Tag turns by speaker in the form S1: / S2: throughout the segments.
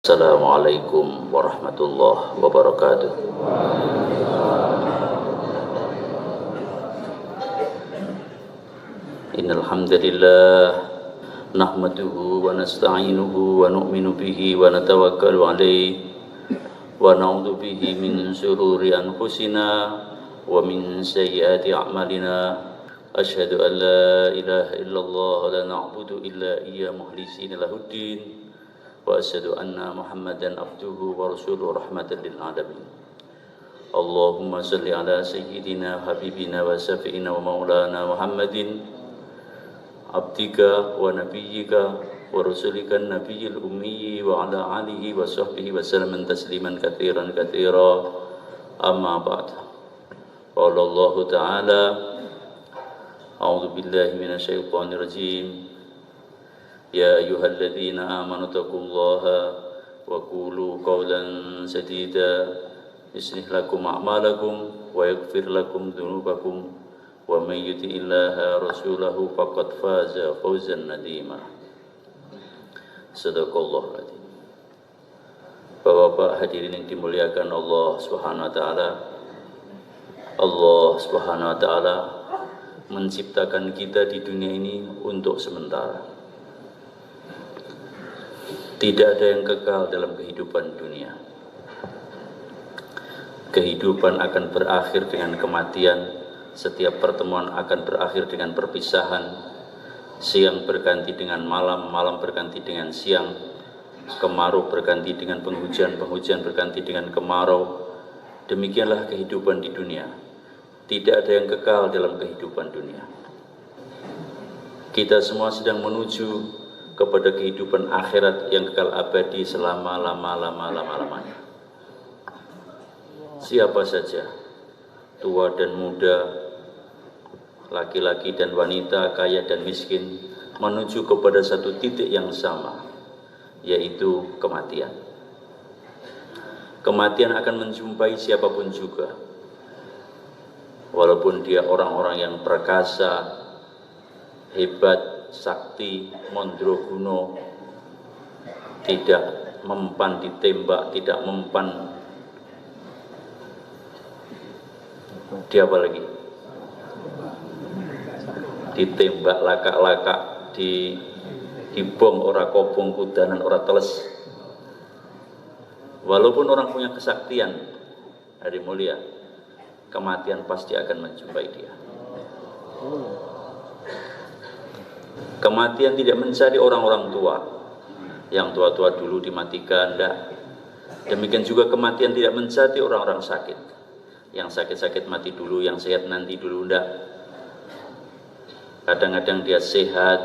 S1: Assalamualaikum warahmatullahi wabarakatuh. Innal hamdalillah nahmaduhu wa nasta'inuhu wa nu'minu bihi wa natawakkalu alayhi wa na'udzu bihi min shururi anfusina wa min sayyiati a'malina. Asyhadu an la ilaha illallah wa la na'budu illa iyya mukhlishina lahuddin wa asyhadu anna Muhammadan abduhu wa rasuluhu rahmatan lil alamin. Allahumma salli ala sayyidina habibina wa syafi'ina wa maulana Muhammadin abdika wa nabiyyika wa rasulika nabiyil ummi wa ala alihi wa sahbihi wa sallam tasliman katsiran katsira. Amma ba'd. Qala Allah Ta'ala a'udzu billahi minasyaitonir rajim. Ya ayyuhalladzina amanu taqullaha wa qulu qawlan sadida yuslih lakum a'malakum wa yaghfir lakum dzunubakum wa may yuti'illaha rasulahu faqad faza fawzan nadima. Sadaqallahu adzim. Bapak-bapak hadirin yang dimuliakan Allah Subhanahu wa taala. Allah Subhanahu wa taala menciptakan kita di dunia ini untuk sementara. Tidak ada yang kekal dalam kehidupan dunia. Kehidupan akan berakhir dengan kematian. Setiap pertemuan akan berakhir dengan perpisahan. Siang berganti dengan malam, malam berganti dengan siang. Kemarau berganti dengan penghujan, penghujan berganti dengan kemarau. Demikianlah kehidupan di dunia. Tidak ada yang kekal dalam kehidupan dunia. Kita semua sedang menuju kepada kehidupan akhirat yang kekal abadi selama-lamanya. Siapa saja, tua dan muda, laki-laki dan wanita, kaya dan miskin, menuju kepada satu titik yang sama, yaitu kematian. Kematian akan menjumpai siapapun juga, walaupun dia orang-orang yang perkasa, hebat, sakti, mondroguno, tidak mempan ditembak, tidak mempan dia apa lagi? Ditembak lakak-lakak, dibom ora kobong kudanan ora teles. Walaupun orang punya kesaktian, hari mulia, kematian pasti akan menjumpai dia. Kematian tidak mencari orang-orang tua. Yang tua-tua dulu dimatikan, enggak. Demikian juga kematian tidak mencari orang-orang sakit. Yang sakit-sakit mati dulu, yang sehat nanti dulu, enggak. Kadang-kadang dia sehat,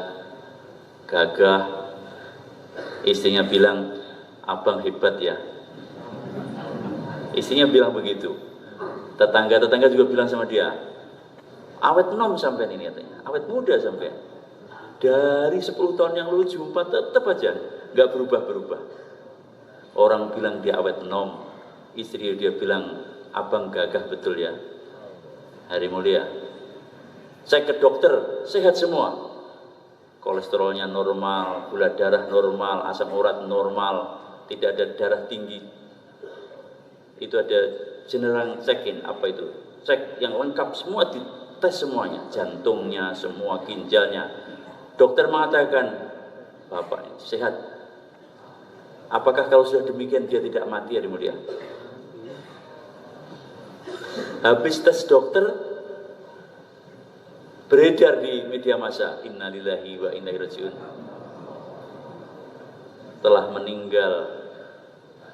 S1: gagah. Istrinya bilang, abang hebat ya. Istrinya bilang begitu. Tetangga-tetangga juga bilang sama dia, awet nom sampean ini katanya, awet muda sampean. Dari 10 tahun yang lalu jumpa tetap aja nggak berubah-berubah. Orang bilang dia awet nom, istri dia bilang abang gagah betul ya. Hari mulia, saya ke dokter sehat semua, kolesterolnya normal, gula darah normal, asam urat normal, tidak ada darah tinggi. Itu ada general check-in, apa itu? Cek yang lengkap semua, dites semuanya, jantungnya, semua ginjalnya. Dokter mengatakan, Bapak sehat. Apakah kalau sudah demikian dia tidak mati, ya mulia? Habis tes dokter, beredar di media massa, innalillahi wa inna ilaihi rajiun. Telah meninggal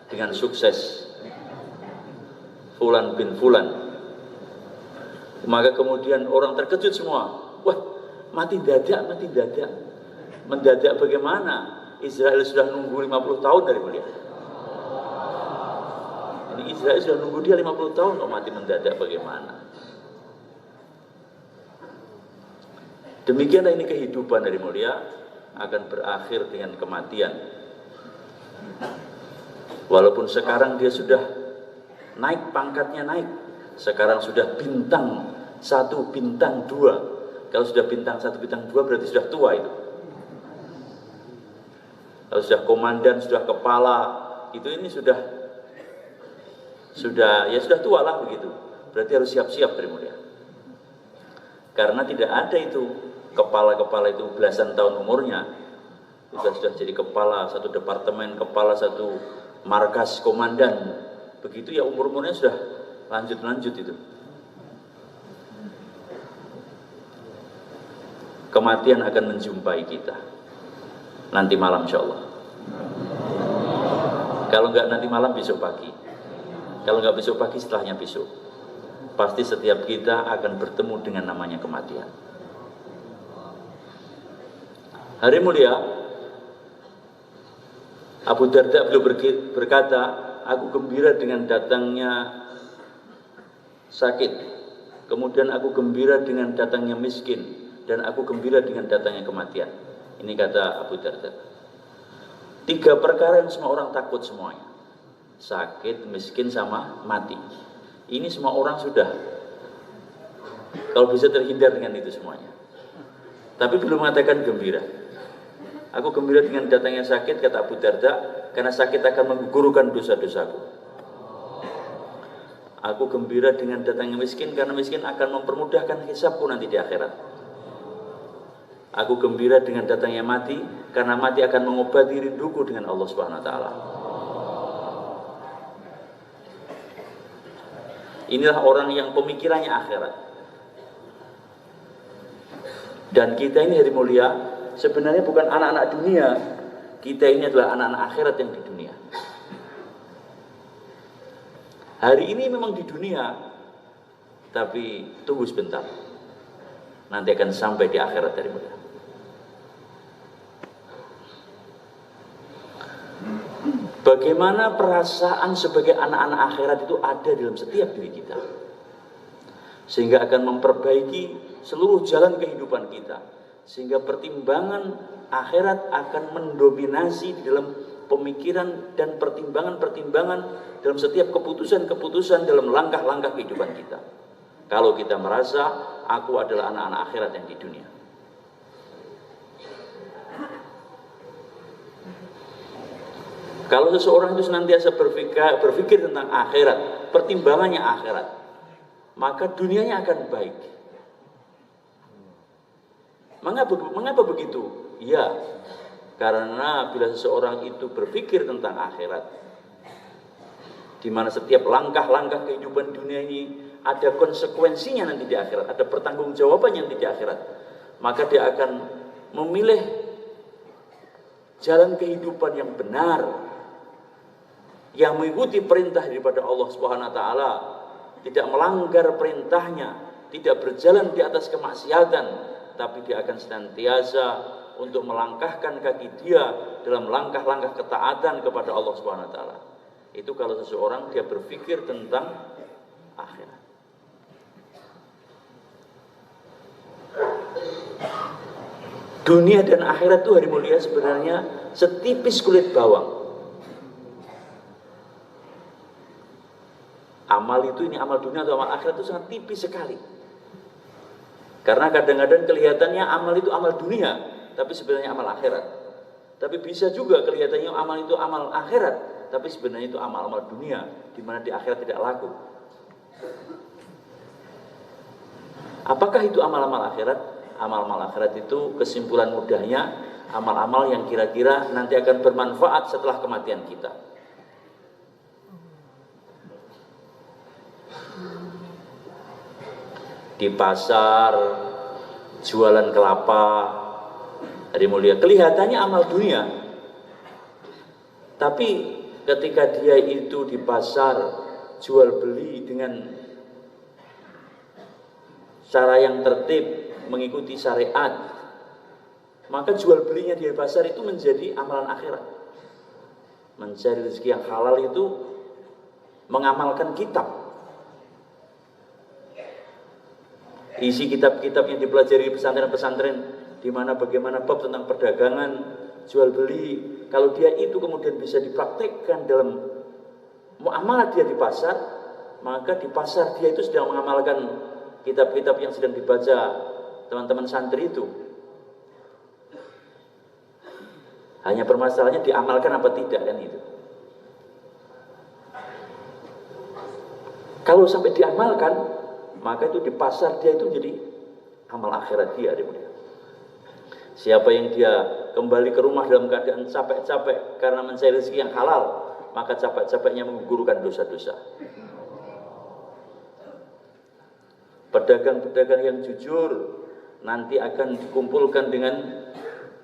S1: dengan sukses Fulan bin Fulan. Maka kemudian orang terkejut semua. Wah, mati dadak. Mendadak bagaimana? Israel sudah nunggu 50 tahun dari mulia. Ini Israel sudah nunggu dia 50 tahun kok mati mendadak bagaimana? Demikianlah ini kehidupan dari mulia akan berakhir dengan kematian. Walaupun sekarang dia sudah naik pangkatnya naik. Sekarang sudah bintang 1, bintang 2. Kalau sudah bintang 1, bintang 2 berarti sudah tua itu. Kalau sudah komandan, sudah kepala, itu ini sudah tua lah begitu. Berarti harus siap-siap dari mulia. Karena tidak ada itu kepala-kepala itu belasan tahun umurnya. Kita sudah jadi kepala satu departemen, kepala satu markas, komandan. Begitu ya umur-umurnya sudah lanjut itu. Kematian akan menjumpai kita nanti malam insyaallah. Kalau enggak nanti malam, besok pagi. Kalau enggak besok pagi, setelahnya besok. Pasti setiap kita akan bertemu dengan namanya kematian. Hari mulia, Abu Darda beliau berkata, aku gembira dengan datangnya sakit, kemudian aku gembira dengan datangnya miskin, dan aku gembira dengan datangnya kematian. Ini kata Abu Darda. 3 perkara yang semua orang takut semuanya. Sakit, miskin, sama mati. Ini semua orang sudah, kalau bisa terhindar dengan itu semuanya. Tapi belum mengatakan gembira. Aku gembira dengan datangnya sakit, kata Abu Darda, karena sakit akan menggugurkan dosa-dosaku. Aku gembira dengan datangnya miskin, karena miskin akan mempermudahkan hisabku nanti di akhirat. Aku gembira dengan datangnya mati, karena mati akan mengobati rinduku dengan Allah Subhanahu wa taala. Inilah orang yang pemikirannya akhirat. Dan kita ini hari mulia sebenarnya bukan anak-anak dunia. Kita ini adalah anak-anak akhirat yang di dunia. Hari ini memang di dunia, tapi tunggu sebentar. Nanti akan sampai di akhirat hari mulia. Bagaimana perasaan sebagai anak-anak akhirat itu ada dalam setiap diri kita, sehingga akan memperbaiki seluruh jalan kehidupan kita, sehingga pertimbangan akhirat akan mendominasi di dalam pemikiran dan pertimbangan-pertimbangan dalam setiap keputusan-keputusan dalam langkah-langkah kehidupan kita. Kalau kita merasa aku adalah anak-anak akhirat yang di dunia. Kalau seseorang itu senantiasa berpikir tentang akhirat, pertimbangannya akhirat, maka dunianya akan baik. Mengapa begitu? Ya, karena bila seseorang itu berpikir tentang akhirat, di mana setiap langkah-langkah kehidupan dunia ini ada konsekuensinya nanti di akhirat, ada pertanggungjawabannya nanti di akhirat, maka dia akan memilih jalan kehidupan yang benar, yang mengikuti perintah daripada Allah Subhanahu wa taala, tidak melanggar perintahnya, tidak berjalan di atas kemaksiatan, tapi dia akan senantiasa untuk melangkahkan kaki dia dalam langkah-langkah ketaatan kepada Allah Subhanahu wa taala. Itu kalau seseorang dia berpikir tentang akhirat. Dunia dan akhirat itu hari mulia sebenarnya setipis kulit bawang. Amal itu, ini amal dunia atau amal akhirat itu sangat tipis sekali. Karena kadang-kadang kelihatannya amal itu amal dunia, tapi sebenarnya amal akhirat. Tapi bisa juga kelihatannya amal itu amal akhirat, tapi sebenarnya itu amal-amal dunia, di mana di akhirat tidak laku. Apakah itu amal-amal akhirat? Amal-amal akhirat itu kesimpulan mudahnya amal-amal yang kira-kira nanti akan bermanfaat setelah kematian kita. Di pasar jualan kelapa, hari mulia, kelihatannya amal dunia, tapi ketika dia itu di pasar jual beli dengan cara yang tertib, mengikuti syariat, maka jual belinya di pasar itu menjadi amalan akhirat. Mencari rezeki yang halal itu mengamalkan kitab. Isi kitab-kitab yang dipelajari di pesantren-pesantren, di mana bagaimana bab tentang perdagangan, jual beli, kalau dia itu kemudian bisa dipraktekkan dalam muamalah dia di pasar, maka di pasar dia itu sedang mengamalkan kitab-kitab yang sedang dibaca teman-teman santri itu. Hanya permasalahannya diamalkan apa tidak, kan itu. Kalau sampai diamalkan, maka itu di pasar dia itu jadi amal akhirat dia. Siapa yang dia kembali ke rumah dalam keadaan capek-capek karena mencari rezeki yang halal, maka capek-capeknya menggugurkan dosa-dosa. Pedagang-pedagang yang jujur nanti akan dikumpulkan dengan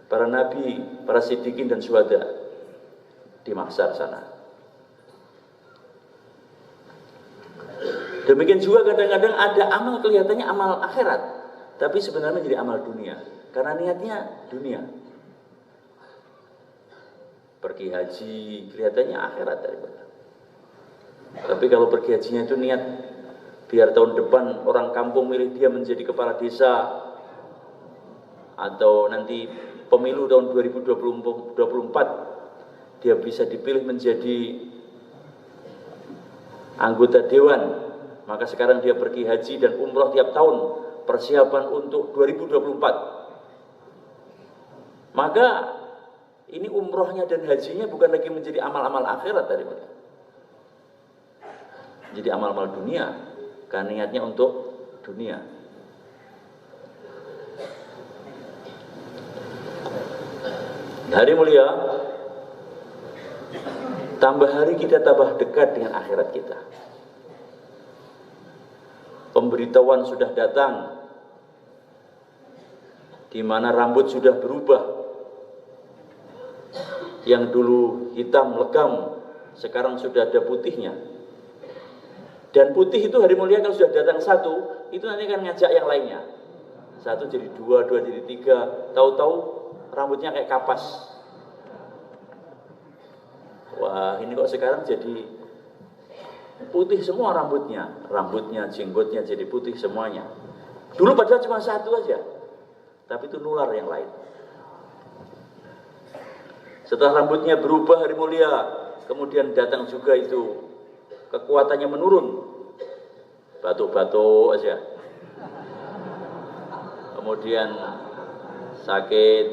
S1: para nabi, para siddiqin dan syuhada di mahsyar sana. Demikian juga kadang-kadang ada amal kelihatannya amal akhirat, tapi sebenarnya menjadi amal dunia, karena niatnya dunia. Pergi haji kelihatannya akhirat daripada. Tapi kalau pergi hajinya itu niat biar tahun depan orang kampung milih dia menjadi kepala desa, atau nanti pemilu tahun 2024 dia bisa dipilih menjadi anggota dewan. Maka sekarang dia pergi haji dan umroh tiap tahun, persiapan untuk 2024. Maka ini umrohnya dan hajinya bukan lagi menjadi amal-amal akhirat daripada, jadi amal-amal dunia, karena niatnya untuk dunia. Hari mulia, tambah hari kita tambah dekat dengan akhirat kita. Pemberitahuan sudah datang, di mana rambut sudah berubah. Yang dulu hitam legam, sekarang sudah ada putihnya. Dan putih itu hari mulia kalau sudah datang satu, itu nanti akan ngajak yang lainnya. Satu jadi dua, dua jadi tiga, tahu-tahu rambutnya kayak kapas. Wah, ini kok sekarang jadi putih semua rambutnya, jenggotnya jadi putih semuanya. Dulu padahal cuma satu aja, tapi itu nular yang lain. Setelah rambutnya berubah hari mulia, kemudian datang juga itu kekuatannya menurun, batuk-batuk aja. Kemudian sakit,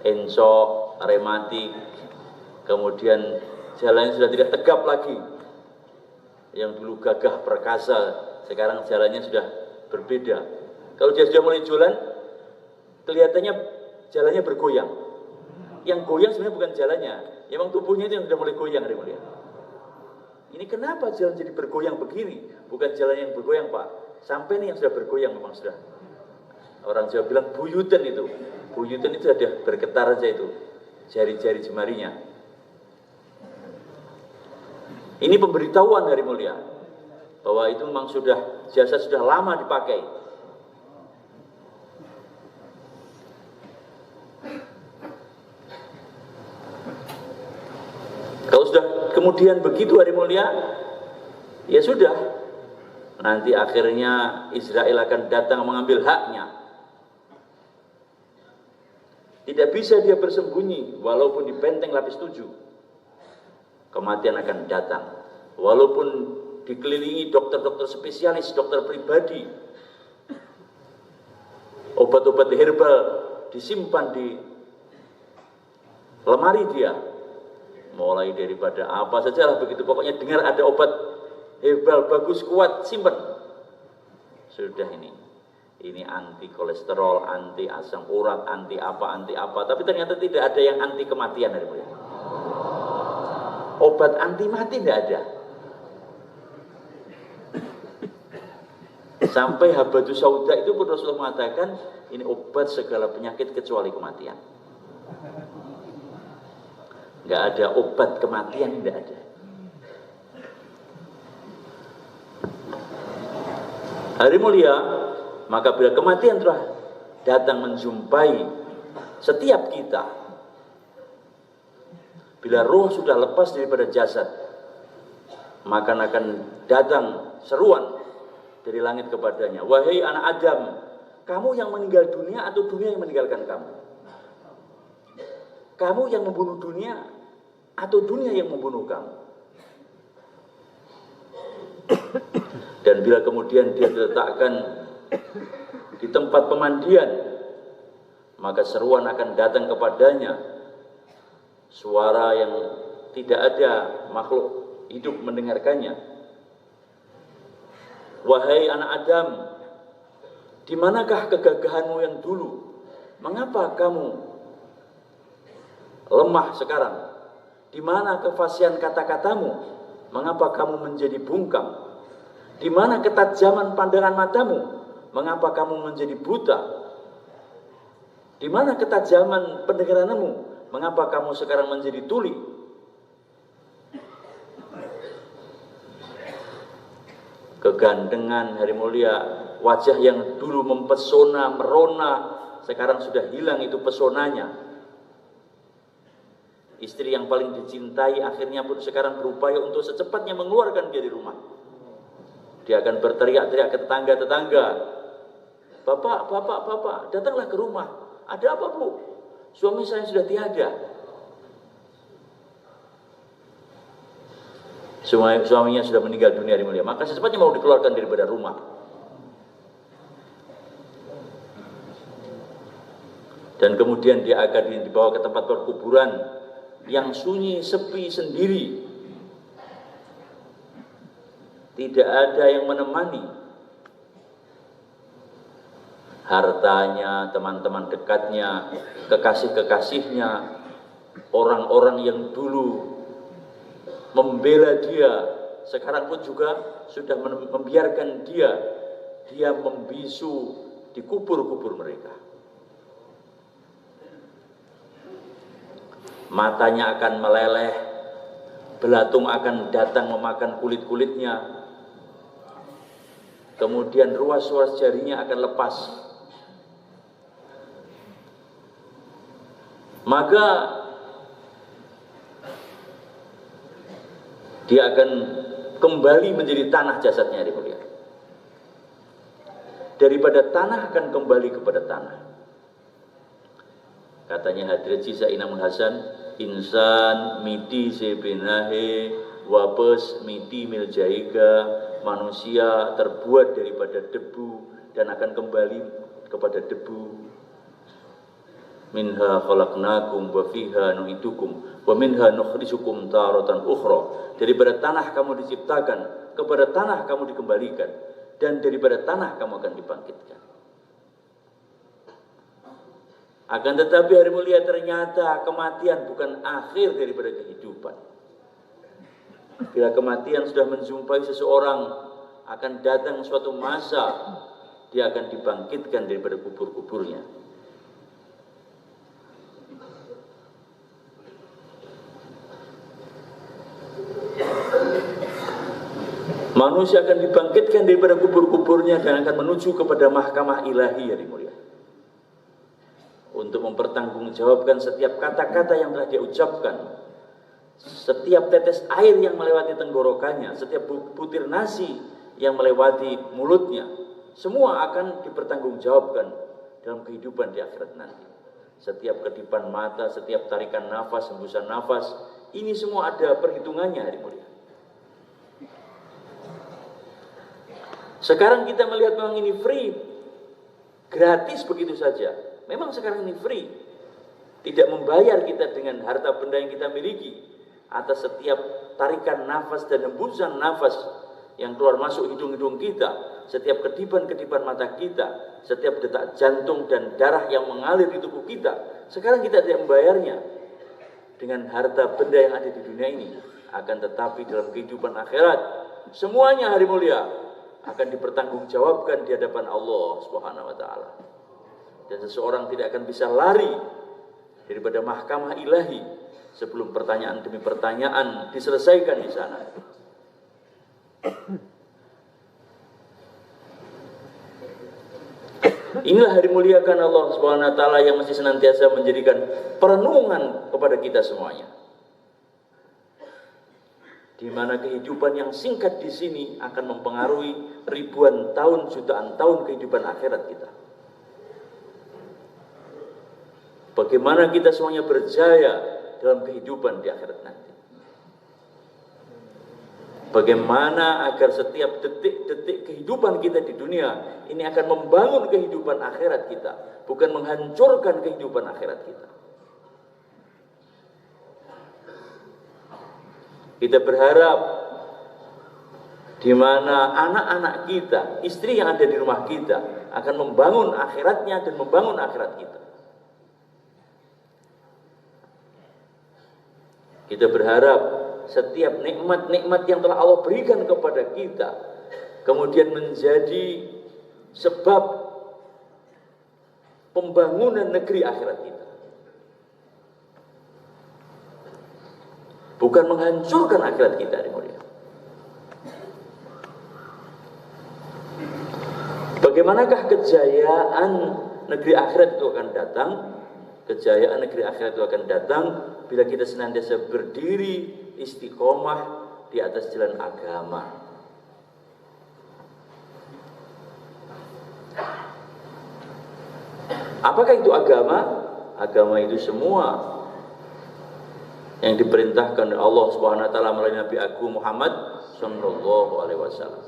S1: insok, rematik, kemudian jalannya sudah tidak tegap lagi. Yang dulu gagah perkasa, sekarang jalannya sudah berbeda. Kalau dia sudah mulai jualan, kelihatannya jalannya bergoyang. Yang goyang sebenarnya bukan jalannya, memang tubuhnya itu yang sudah mulai goyang hari mulia. Ini kenapa jalan jadi bergoyang begini? Bukan jalan yang bergoyang, Pak. Sampai nih yang sudah bergoyang memang sudah. Orang Jawa bilang buyutan itu. Buyutan itu ada bergetar aja itu, jari-jari jemarinya. Ini pemberitahuan hari mulia bahwa itu memang sudah jasa sudah lama dipakai. Kalau sudah kemudian begitu hari mulia, ya sudah. Nanti akhirnya Israel akan datang mengambil haknya. Tidak bisa dia bersembunyi walaupun di benteng lapis 7. Kematian akan datang, walaupun dikelilingi dokter-dokter spesialis, dokter pribadi, obat-obat herbal disimpan di lemari dia, mulai daripada apa saja lah begitu, pokoknya dengar ada obat herbal bagus kuat, simpan. Sudah ini anti kolesterol, anti asam urat, anti apa, tapi ternyata tidak ada yang anti kematian dari mereka. Obat anti mati tidak ada. Sampai Habatus Sauda itu pun Rasulullah mengatakan ini obat segala penyakit kecuali kematian. Nggak ada obat kematian, tidak ada. Hari mulia, maka bila kematian telah datang menjumpai setiap kita, bila roh sudah lepas daripada jasad, maka akan datang seruan dari langit kepadanya. Wahai anak Adam, kamu yang meninggal dunia atau dunia yang meninggalkan kamu? Kamu yang membunuh dunia atau dunia yang membunuh kamu? Dan bila kemudian dia diletakkan di tempat pemandian, maka seruan akan datang kepadanya. Suara yang tidak ada makhluk hidup mendengarkannya. Wahai anak Adam, di manakah kegagahanmu yang dulu? Mengapa kamu lemah sekarang? Di mana kefasihan kata-katamu? Mengapa kamu menjadi bungkam? Di mana ketajaman pandangan matamu? Mengapa kamu menjadi buta? Di mana ketajaman pendengaranmu? Mengapa kamu sekarang menjadi tuli? Kegantengan hari mulia, wajah yang dulu mempesona, merona, sekarang sudah hilang itu pesonanya. Istri yang paling dicintai akhirnya pun sekarang berupaya untuk secepatnya mengeluarkan dia dari rumah. Dia akan berteriak-teriak ke tetangga-tetangga, "Bapak, bapak, bapak, datanglah ke rumah. Ada apa, Bu? Suami saya sudah tiada." Suaminya sudah meninggal dunia hari mulia, maka secepatnya mau dikeluarkan daripada rumah. Dan kemudian dia akan dibawa ke tempat perkuburan yang sunyi, sepi, sendiri. Tidak ada yang menemani. Hartanya, teman-teman dekatnya, kekasih-kekasihnya, orang-orang yang dulu membela dia, sekarang pun juga sudah membiarkan dia membisu di kubur-kubur mereka. Matanya akan meleleh, belatung akan datang memakan kulit-kulitnya, kemudian ruas-ruas jarinya akan lepas. Maka dia akan kembali menjadi tanah jasadnya hari mulia. Daripada tanah akan kembali kepada tanah. Katanya Hadrat Sisa Inamun Hasan, insan miti sebenahe wapes miti miljaiga, manusia terbuat daripada debu dan akan kembali kepada debu. Minha khalaqnakum wa fiha nu'idukum wa minha nukhrijukum taratan ukhra. Daripada tanah kamu diciptakan, kepada tanah kamu dikembalikan, dan daripada tanah kamu akan dibangkitkan. Akan tetapi hari mulia, ternyata kematian bukan akhir daripada kehidupan. Bila kematian sudah menjumpai seseorang, akan datang suatu masa dia akan dibangkitkan daripada kubur-kuburnya. Manusia akan dibangkitkan daripada kubur-kuburnya dan akan menuju kepada mahkamah ilahi hari mulia, untuk mempertanggungjawabkan setiap kata-kata yang telah dia ucapkan, setiap tetes air yang melewati tenggorokannya, setiap butir nasi yang melewati mulutnya, semua akan dipertanggungjawabkan dalam kehidupan di akhirat nanti. Setiap kedipan mata, setiap tarikan nafas, hembusan nafas, ini semua ada perhitungannya hari mulia. Sekarang kita melihat memang ini free, gratis begitu saja. Memang sekarang ini free, tidak membayar kita dengan harta benda yang kita miliki atas setiap tarikan nafas dan hembusan nafas yang keluar masuk hidung-hidung kita, setiap kedipan-kedipan mata kita, setiap detak jantung dan darah yang mengalir di tubuh kita. Sekarang kita tidak membayarnya dengan harta benda yang ada di dunia ini. Akan tetapi dalam kehidupan akhirat, semuanya hari mulia akan dipertanggungjawabkan di hadapan Allah Subhanahu wa taala. Dan seseorang tidak akan bisa lari daripada mahkamah ilahi sebelum pertanyaan demi pertanyaan diselesaikan di sana. Inilah hari muliakan Allah Subhanahu wa taala yang masih senantiasa menjadikan perenungan kepada kita semuanya. Di mana kehidupan yang singkat di sini akan mempengaruhi ribuan tahun, jutaan tahun kehidupan akhirat kita. Bagaimana kita semuanya berjaya dalam kehidupan di akhirat nanti. Bagaimana agar setiap detik-detik kehidupan kita di dunia ini akan membangun kehidupan akhirat kita, bukan menghancurkan kehidupan akhirat kita. Kita berharap di mana anak-anak kita, istri yang ada di rumah kita akan membangun akhiratnya dan membangun akhirat kita. Kita berharap setiap nikmat-nikmat yang telah Allah berikan kepada kita kemudian menjadi sebab pembangunan negeri akhirat kita, bukan menghancurkan akhirat kita. Bagaimanakah kejayaan negeri akhirat itu akan datang? Kejayaan negeri akhirat itu akan datang bila kita senantiasa berdiri istiqomah di atas jalan agama. Apakah itu agama? Agama itu semua yang diperintahkan oleh Allah Subhanahu wa taala melalui Nabi Agung Muhammad sallallahu alaihi wasallam.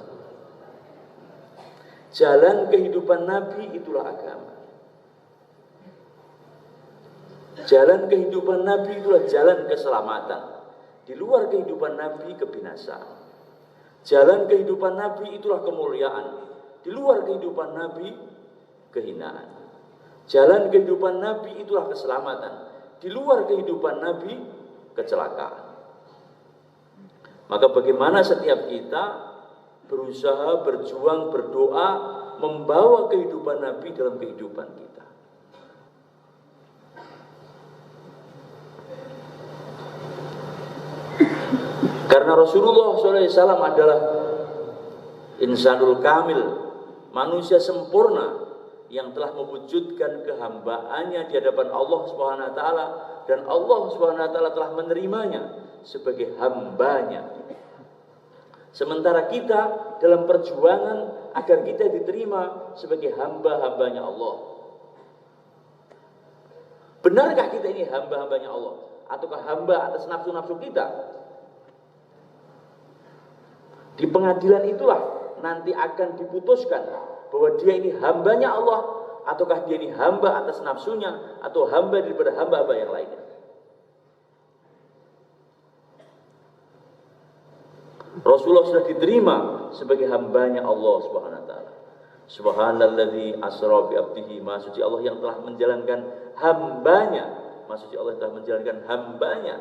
S1: Jalan kehidupan Nabi itulah agama. Jalan kehidupan Nabi itulah jalan keselamatan. Di luar kehidupan Nabi kebinasaan. Jalan kehidupan Nabi itulah kemuliaan. Di luar kehidupan Nabi kehinaan. Jalan kehidupan Nabi itulah keselamatan. Di luar kehidupan Nabi kecelakaan. Maka bagaimana setiap kita berusaha, berjuang, berdoa, membawa kehidupan Nabi dalam kehidupan kita. Karena Rasulullah SAW adalah insanul kamil, manusia sempurna yang telah mewujudkan kehambaannya di hadapan Allah Subhanahu wa taala, dan Allah Subhanahu wa taala telah menerimanya sebagai hambanya. Sementara kita dalam perjuangan agar kita diterima sebagai hamba-hambanya Allah. Benarkah kita ini hamba-hambanya Allah? Ataukah hamba atas nafsu-nafsu kita? Di pengadilan itulah nanti akan diputuskan bahwa dia ini hambanya Allah, ataukah dia ini hamba atas nafsunya, atau hamba daripada hamba-hamba yang lainnya. Rasulullah sudah diterima sebagai hambanya Allah Subhanahu wa taala. Subhanalladzi asra bi abdihi, maha suci Allah yang telah menjalankan hambanya. Maha suci Allah yang telah menjalankan hambanya.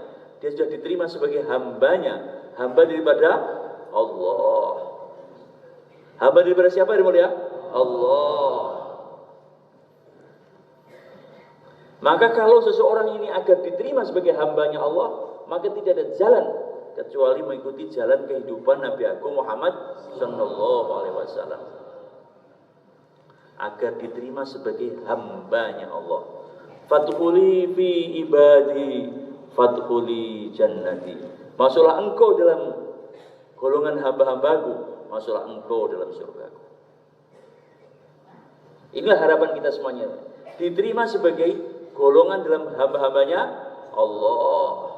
S1: Dia sudah diterima sebagai hambanya, hamba daripada Allah. Hamba daripada siapa yang mulia? Allah. Maka kalau seseorang ini agar diterima sebagai hambanya Allah, maka tidak ada jalan kecuali mengikuti jalan kehidupan Nabi Agung Muhammad sallallahu alaihi wasallam agar diterima sebagai hambanya Allah. Fadkhuli fi ibadi fadkhuli jannati. Masuklah engkau dalam golongan hamba-hambaku, masuklah engkau dalam surgaku. Inilah harapan kita semuanya, diterima sebagai golongan dalam hamba-hambanya Allah.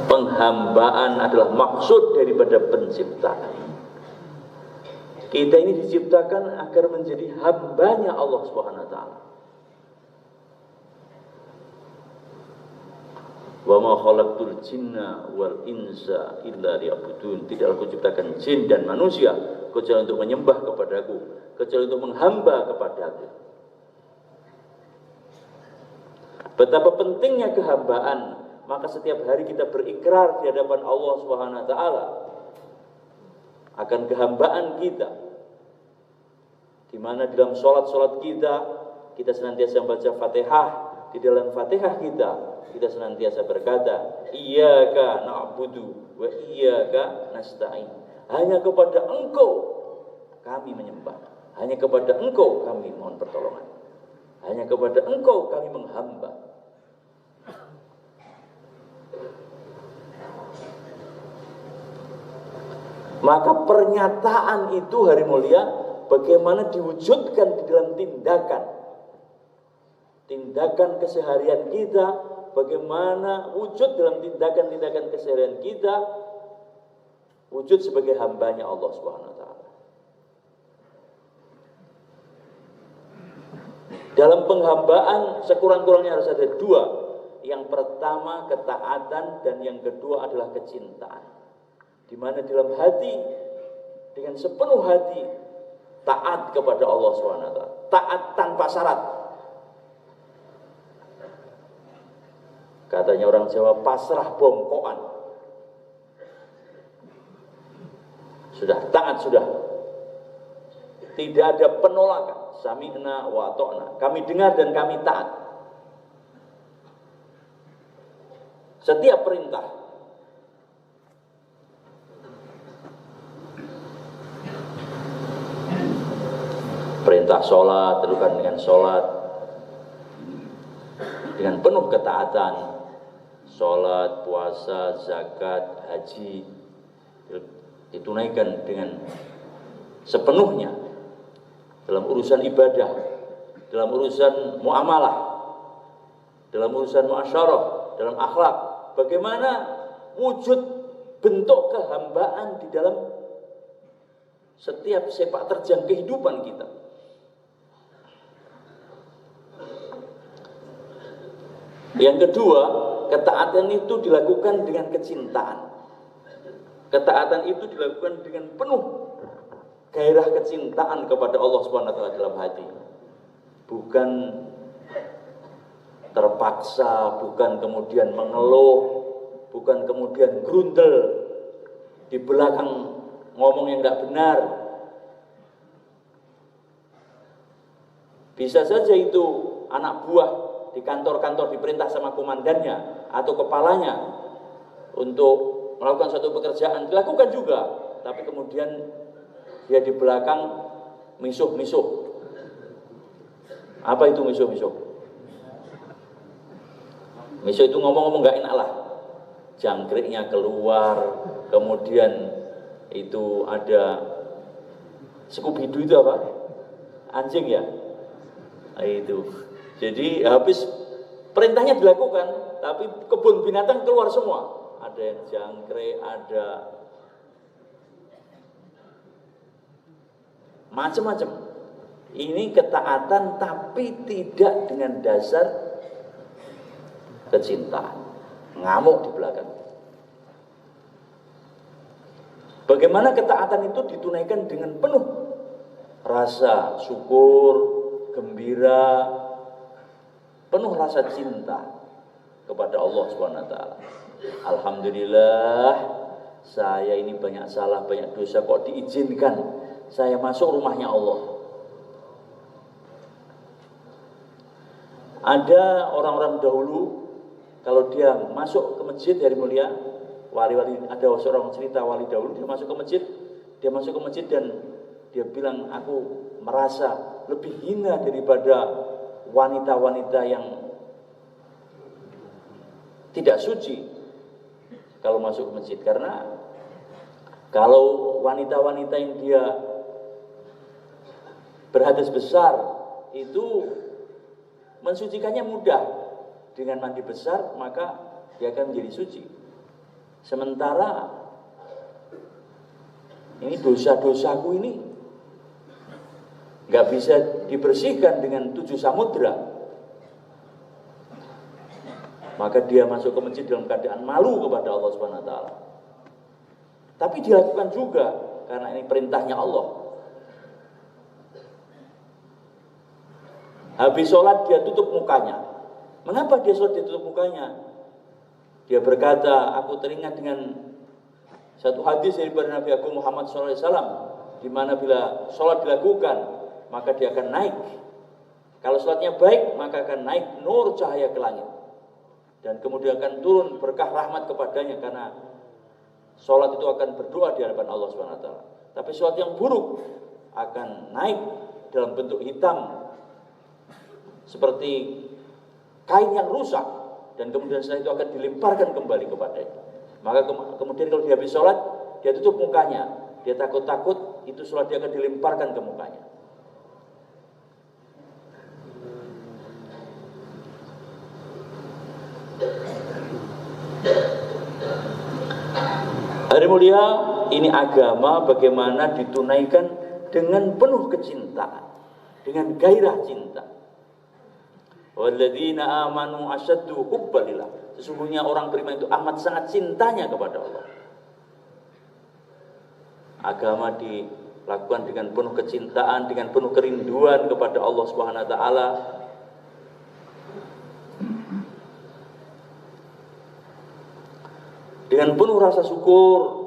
S1: Penghambaan adalah maksud daripada penciptaan. Kita ini diciptakan agar menjadi hambanya Allah Subhanahu wa taala. Wa ma khalaqtul jinna wal insa illa liya'budun. Tidaklah aku ciptakan jin dan manusia kecuali untuk menyembah kepadaku, kecuali untuk menghamba kepadaku. Betapa pentingnya kehambaan, maka setiap hari kita berikrar di hadapan Allah Subhanahu wa taala akan kehambaan kita. Di mana dalam salat-salat kita senantiasa membaca Fatihah. Di dalam Fatihah kita senantiasa berkata, iyyaka na'budu wa iyyaka nasta'in. Hanya kepada Engkau kami menyembah. Hanya kepada Engkau kami mohon pertolongan. Hanya kepada Engkau kami menghamba. Maka pernyataan itu hari mulia bagaimana diwujudkan di dalam tindakan keseharian kita, bagaimana wujud dalam tindakan keseharian kita, wujud sebagai hambanya Allah Subhanahu wa taala. Dalam penghambaan sekurang-kurangnya harus ada dua. Yang pertama ketaatan dan yang kedua adalah kecintaan. Di mana dalam hati dengan sepenuh hati taat kepada Allah SWT. Taat tanpa syarat. Katanya orang Jawa, pasrah bongkoan. Sudah taat sudah. Tidak ada penolakan. Sami'na wa ta'na. Kami dengar dan kami taat. Setiap perintah. Perintah sholat, terukan dengan sholat. Dengan penuh ketaatan. Sholat, puasa, zakat, haji. Ditunaikan dengan sepenuhnya. Dalam urusan ibadah, dalam urusan muamalah, dalam urusan muasyarah, dalam akhlak, bagaimana wujud bentuk kehambaan di dalam setiap sepak terjang kehidupan kita. Yang kedua, ketaatan itu dilakukan dengan kecintaan. Ketaatan itu dilakukan dengan penuh gairah kecintaan kepada Allah Subhanahu wa taala dalam hati. Bukan terpaksa, bukan kemudian mengeluh, bukan kemudian grundel di belakang ngomong yang enggak benar. Bisa saja itu anak buah di kantor-kantor diperintah sama komandannya atau kepalanya untuk melakukan suatu pekerjaan, dilakukan juga, tapi kemudian dia di belakang misuh-misuh. Apa itu misuh-misuh? Misuh itu ngomong-ngomong gak enak lah. Jangkriknya keluar, kemudian itu ada Scooby-Doo itu apa? Anjing ya? Nah, itu. Jadi habis perintahnya dilakukan, tapi kebun binatang keluar semua. Ada yang jangkrik, ada macam-macam. Ini ketaatan tapi tidak dengan dasar kecintaan. Ngamuk di belakang. Bagaimana ketaatan itu ditunaikan dengan penuh rasa syukur, gembira, penuh rasa cinta kepada Allah Subhanahu wa taala. Alhamdulillah, saya ini banyak salah, banyak dosa, kok diizinkan saya masuk rumahnya Allah. Ada orang-orang dahulu, kalau dia masuk ke masjid dari mulia, wali-wali, ada seorang cerita wali dahulu, dia masuk ke masjid dan dia bilang, aku merasa lebih hina daripada wanita-wanita yang tidak suci kalau masuk ke masjid. Karena kalau wanita-wanita yang dia berhadas besar itu mensucikannya mudah, dengan mandi besar maka dia akan menjadi suci. Sementara ini dosa-dosaku ini nggak bisa dibersihkan dengan 7 samudra, maka dia masuk ke masjid dalam keadaan malu kepada Allah Subhanahu wa taala. Tapi dilakukan juga karena ini perintahnya Allah. Habis sholat dia tutup mukanya. Mengapa dia sholat dia tutup mukanya? Dia berkata, aku teringat dengan satu hadis dari Nabi Agung Muhammad SAW, di mana bila sholat dilakukan maka dia akan naik. Kalau sholatnya baik maka akan naik nur cahaya ke langit, dan kemudian akan turun berkah rahmat kepadanya, karena sholat itu akan berdoa di hadapan Allah SWT. Tapi sholat yang buruk akan naik dalam bentuk hitam seperti kain yang rusak, dan kemudian setelah itu akan dilemparkan kembali kepadanya. Maka kemudian kalau dia habis sholat, dia tutup mukanya, dia takut-takut itu sholat dia akan dilemparkan ke mukanya. Hari mulia, ini agama bagaimana ditunaikan dengan penuh kecintaan, dengan gairah cinta. Walladzina amanu asyaddu hubbalillah. Sesungguhnya orang beriman itu amat sangat cintanya kepada Allah. Agama dilakukan dengan penuh kecintaan, dengan penuh kerinduan kepada Allah Subhanahu wa taala. Dengan penuh rasa syukur.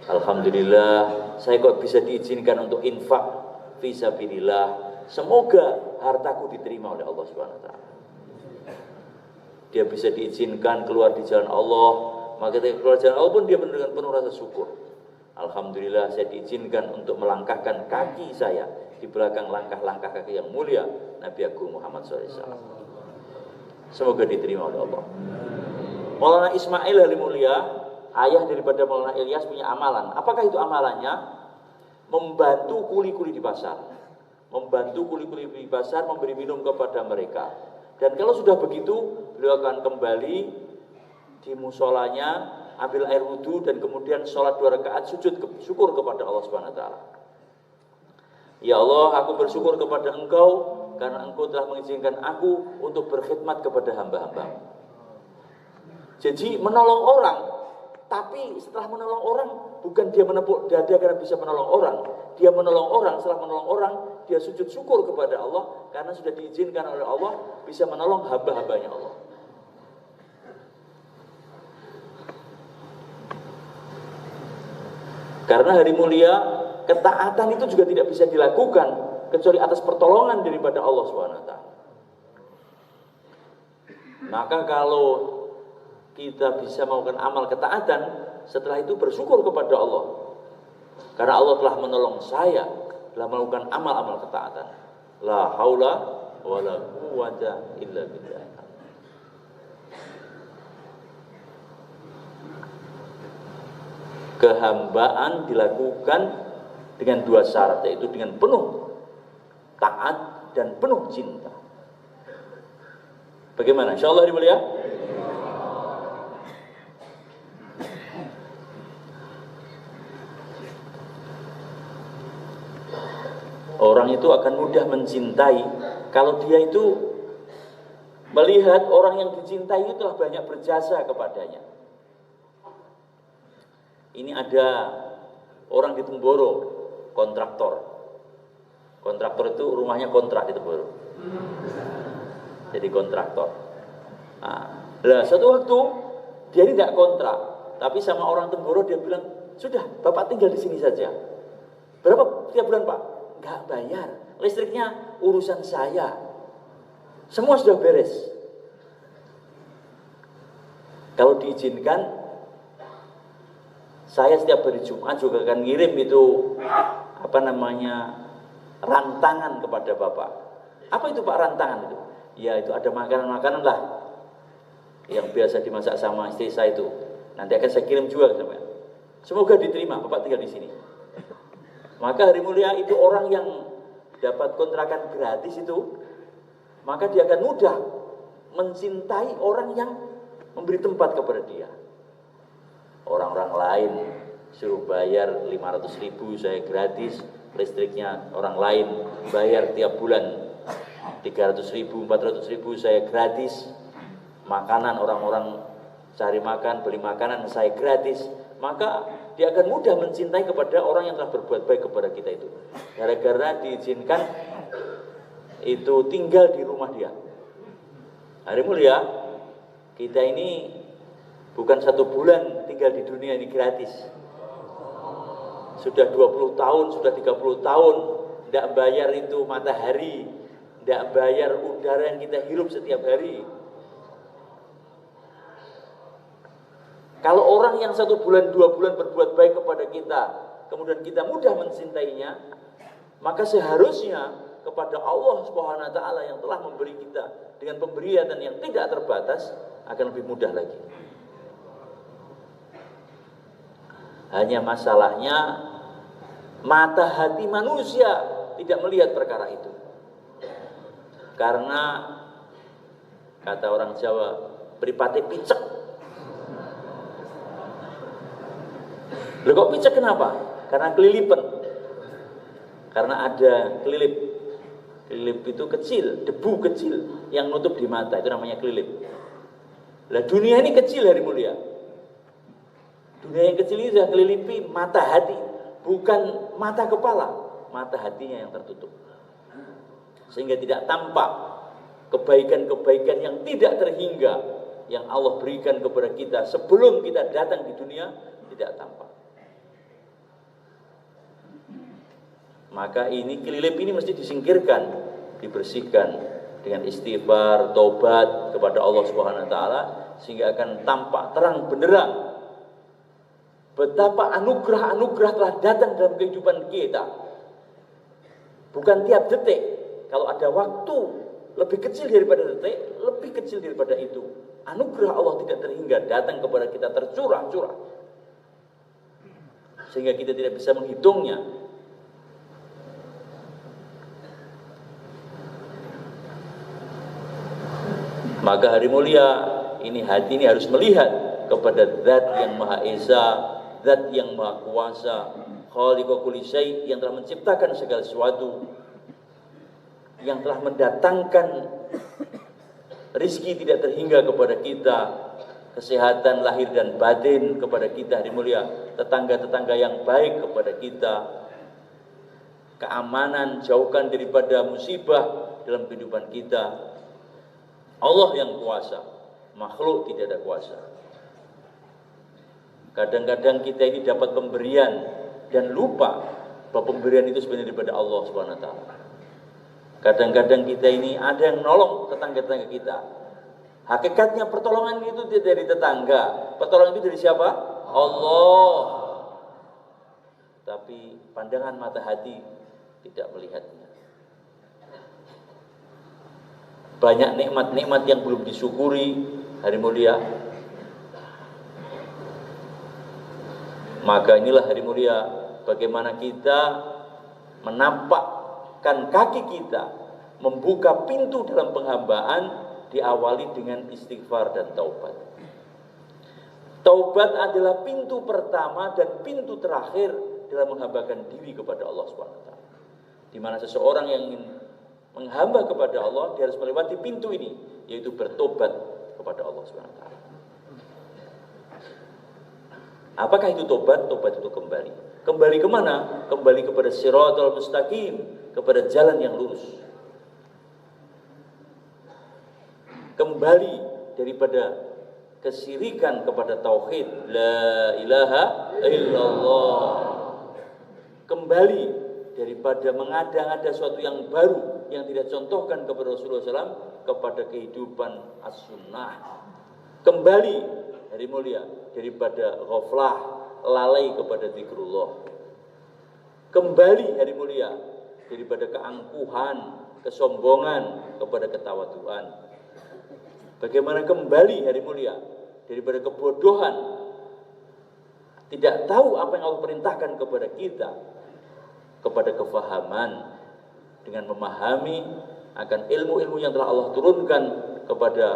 S1: Alhamdulillah, saya kok bisa diizinkan untuk infak fisabilillah. Semoga hartaku diterima oleh Allah Subhanahu wa taala. Dia bisa diizinkan keluar di jalan Allah, maka ketika keluar jalan Allah pun dia dengan penuh rasa syukur. Alhamdulillah, saya diizinkan untuk melangkahkan kaki saya di belakang langkah-langkah kaki yang mulia Nabi Agung Muhammad SAW. Semoga diterima oleh Allah. Maulana Ismail Halimulya, ayah daripada Maulana Ilyas, punya amalan. Apakah itu amalannya? Membantu kuli-kuli di pasar. Membantu kuli-kuli di pasar, memberi minum kepada mereka. Dan kalau sudah begitu, beliau akan kembali di musolanya, ambil air wudhu, dan kemudian sholat 2 rakaat sujud syukur kepada Allah Subhanahu wa taala. Ya Allah, aku bersyukur kepada Engkau karena Engkau telah mengizinkan aku untuk berkhidmat kepada hamba-hamba. Jadi menolong orang, tapi setelah menolong orang, bukan dia menepuk dada karena bisa menolong orang. Dia menolong orang, setelah menolong orang, dia sujud syukur kepada Allah karena sudah diizinkan oleh Allah bisa menolong hamba-hambanya Allah. Karena hari mulia, ketaatan itu juga tidak bisa dilakukan kecuali atas pertolongan daripada Allah SWT. Maka kalau kita bisa melakukan amal ketaatan, setelah itu bersyukur kepada Allah. Karena Allah telah menolong saya dalam melakukan amal-amal ketaatan. La haula wa la quwwata illa billah. Kehambaan dilakukan dengan 2 syarat, yaitu dengan penuh taat dan penuh cinta. Bagaimana? Insyaallah dimulia. Orang itu akan mudah mencintai kalau dia itu melihat orang yang dicintai itu telah banyak berjasa kepadanya. Ini ada orang di Temboro, kontraktor. Kontraktor itu rumahnya kontrak di Temboro. Jadi kontraktor. Nah, suatu waktu dia ini tidak kontrak, tapi sama orang Temboro dia bilang, sudah, Bapak tinggal di sini saja. Berapa tiap bulan, Pak? Enggak bayar. Listriknya urusan saya. Semua sudah beres. Kalau diizinkan, saya setiap hari Jumat juga akan ngirim itu rantangan kepada Bapak. Apa itu Pak rantangan itu? Ya itu ada makanan-makanan lah yang biasa dimasak sama istri saya itu. Nanti akan saya kirim juga ke sampean. Semoga diterima, Bapak tinggal di sini. Maka hari mulia itu orang yang dapat kontrakan gratis itu, maka dia akan mudah mencintai orang yang memberi tempat kepada dia. Orang-orang lain suruh bayar 500.000 saya gratis, listriknya orang lain bayar tiap bulan 300.000, 400.000 saya gratis, makanan orang-orang cari makan, beli makanan saya gratis, maka dia akan mudah mencintai kepada orang yang telah berbuat baik kepada kita itu. Gara-gara diizinkan itu tinggal di rumah dia. Hari mulia, kita ini bukan 1 bulan tinggal di dunia ini gratis. Sudah 20 tahun, sudah 30 tahun, tidak bayar itu matahari, tidak bayar udara yang kita hirup setiap hari. Kalau orang yang 1 bulan, 2 bulan berbuat baik kepada kita, kemudian kita mudah mencintainya, maka seharusnya kepada Allah Subhanahu wa taala yang telah memberi kita dengan pemberian yang tidak terbatas akan lebih mudah lagi. Hanya masalahnya mata hati manusia tidak melihat perkara itu. Karena kata orang Jawa, pripate picek. Loh kok picek kenapa? Karena kelilipan. Karena ada kelilip Kelilip itu kecil, debu kecil yang nutup di mata, itu namanya kelilip. Lah dunia ini kecil hari mulia. Dunia yang kecil ini sudah kelilipi mata hati, bukan mata kepala, mata hatinya yang tertutup. Sehingga tidak tampak kebaikan-kebaikan yang tidak terhingga yang Allah berikan kepada kita sebelum kita datang di dunia, tidak tampak. Maka ini kelilip ini mesti disingkirkan, dibersihkan dengan istighfar, taubat kepada Allah Subhanahu wa taala, sehingga akan tampak terang benderang betapa anugerah-anugerah telah datang dalam kehidupan kita. Bukan tiap detik. Kalau ada waktu lebih kecil daripada detik, lebih kecil daripada itu, anugerah Allah tidak terhingga datang kepada kita tercurah-curah, sehingga kita tidak bisa menghitungnya. Maka hari mulia ini, hati ini harus melihat kepada Zat yang Maha Esa, Zat yang Maha Kuasa, Khaliqu kulli syai', yang telah menciptakan segala sesuatu, yang telah mendatangkan rizki tidak terhingga kepada kita, kesehatan lahir dan batin kepada kita hari mulia, tetangga-tetangga yang baik kepada kita, keamanan, jauhkan daripada musibah dalam kehidupan kita. Allah yang kuasa, makhluk tidak ada kuasa. Kadang-kadang kita ini dapat pemberian dan lupa bahwa pemberian itu sebenarnya daripada Allah Subhanahu wa taala. Kadang-kadang kita ini ada yang nolong tetangga-tetangga kita. Hakikatnya pertolongan itu tidak dari tetangga. Pertolongan itu dari siapa? Allah. Tapi pandangan mata hati tidak melihatnya. Banyak nikmat-nikmat yang belum disyukuri hari mulia. Maka inilah hari mulia, bagaimana kita menampakkan kaki kita, membuka pintu dalam penghambaan, diawali dengan istighfar dan taubat. Taubat adalah pintu pertama dan pintu terakhir dalam menghambakan diri kepada Allah SWT. Di mana seseorang yang ingin menghamba kepada Allah, dia harus melewati pintu ini, yaitu bertobat kepada Allah SWT. Apakah itu tobat? Tobat itu kembali. Kembali kemana? Kembali kepada Shiratal Mustaqim, kepada jalan yang lurus. Kembali daripada kesyirikan kepada tauhid, la ilaha illallah. Kembali daripada mengada-ngada sesuatu yang baru yang tidak contohkan kepada Rasulullah SAW, kepada kehidupan as-sunnah. Kembali hari mulia daripada ghaflah, lalai kepada zikrullah. Kembali hari mulia daripada keangkuhan, kesombongan kepada ketawaduan. Bagaimana kembali hari mulia daripada kebodohan, tidak tahu apa yang Allah perintahkan kepada kita, kepada kefahaman, dengan memahami akan ilmu-ilmu yang telah Allah turunkan kepada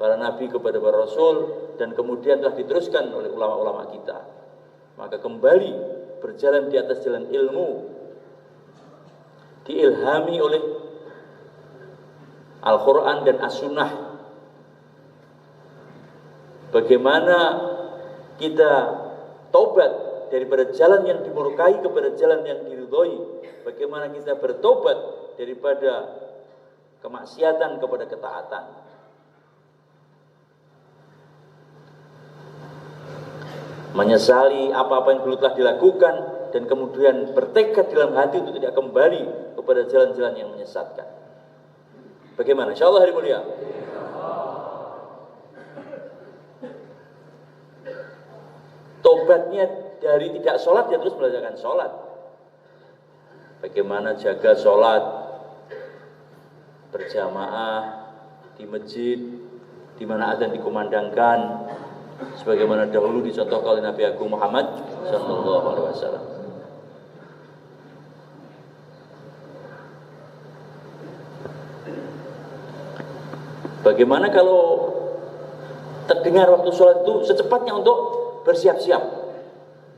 S1: para nabi, kepada para rasul, dan kemudian telah diteruskan oleh ulama-ulama kita. Maka kembali berjalan di atas jalan ilmu, diilhami oleh Al-Quran dan As-Sunnah. Bagaimana kita taubat daripada jalan yang dimurkai kepada jalan yang diridhoi. Bagaimana kita bertobat daripada kemaksiatan kepada ketaatan. Menyesali apa-apa yang dulu telah dilakukan, dan kemudian bertekad dalam hati untuk tidak kembali kepada jalan-jalan yang menyesatkan. Bagaimana? Insyaallah hari mulia. Tobatnya dari tidak sholat, ya terus belajarkan sholat. Bagaimana jaga sholat berjamaah di masjid, di mana adzan dikumandangkan, sebagaimana dahulu dicontohkan oleh Nabi Agung Muhammad Sallallahu Alaihi Wasallam. Bagaimana kalau terdengar waktu sholat itu secepatnya untuk bersiap-siap,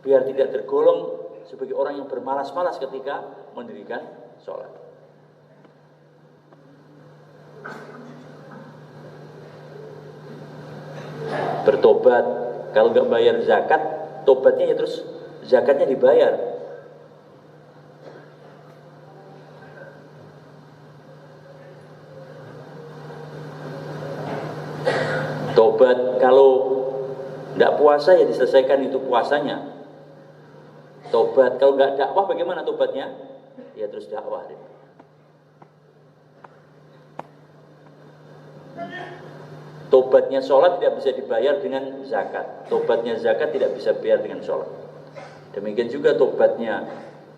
S1: biar tidak tergolong sebagai orang yang bermalas-malas ketika mendirikan sholat. bertobat. Kalau nggak bayar zakat, tobatnya ya terus zakatnya dibayar. Tobat kalau nggak puasa ya diselesaikan itu puasanya. Tobat kalau nggak dakwah bagaimana tobatnya? Ya terus dakwah. Tobatnya sholat tidak bisa dibayar dengan zakat. Tobatnya zakat tidak bisa dibayar dengan sholat. Demikian juga tobatnya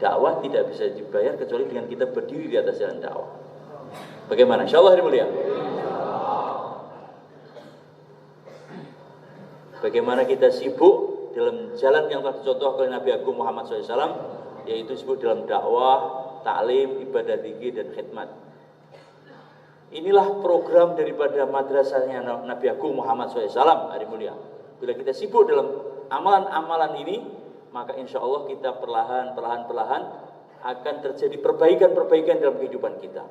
S1: dakwah tidak bisa dibayar kecuali dengan kita berdiri di atas jalan dakwah. Bagaimana? Insyaallah hari mulia. Bagaimana kita sibuk dalam jalan yang telah dicontohkan oleh Nabi Agung Muhammad SAW, yaitu sibuk dalam dakwah, taklim, ibadah zikir dan khidmat. Inilah program daripada madrasahnya Nabi Agung Muhammad SAW hari mulia. Bila kita sibuk dalam amalan-amalan ini, maka insya Allah kita perlahan akan terjadi perbaikan-perbaikan dalam kehidupan kita.